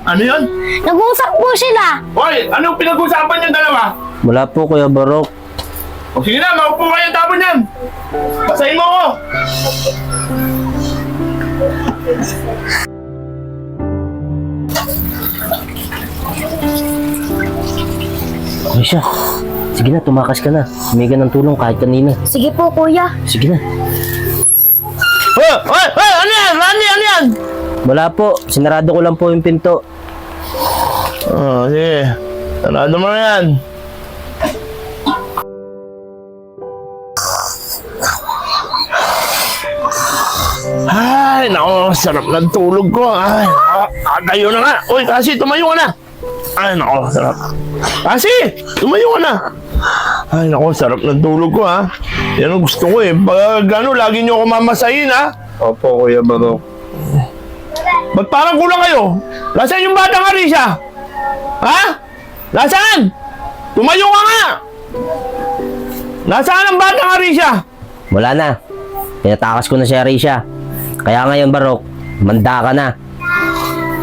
Ano yun? Nag-uusap po sila. Hoy, anong pinag-usapan yung dalawa? Wala po, Kuya Barok. O sige na, maupo kayo tapon yan. Basahin mo ko. Risha, sige na, tumakas ka na. Humingi ka ng tulong kahit kanina. Sige po, kuya. Sige na. Hoy, hoy, hoy, ano yan? Ano yan? Wala po, sinarado ko lang po yung pinto. Oh, sige. Sarado mo na yan. Ay, naku, sarap ng tulog ko. Ay, kayo na nga. Uy, kasi tumayo ka na. Ay, naku, sarap. Kasi, tumayo ka na. Ay, naku, sarap ng tulog ko, ha. Yan ang gusto ko, eh. Pag gano'n, lagi nyo ako mamasahin, ha. Opo, Kuya Barok. Ba't parang kulang kayo? Nasaan yung batang Arisha? Ha? Nasaan? Tumayo ka nga! Nasaan ang batang Arisha? Wala na. Pinatakas ko na si Risha. Kaya ngayon, Barok, manda ka na.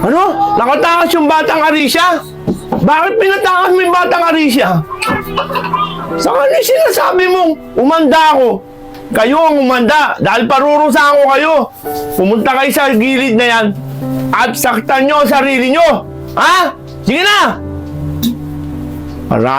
Ano? Nakatakas yung batang Arisha? Bakit pinatakas mo yung batang Arisha? Sa kanya sinasabi mong umanda ako. Kayo ang umanda dahil parurusahan ko kayo. Pumunta kayo sa gilid na yan at saktan nyo ang sarili nyo. Ha? Sige na!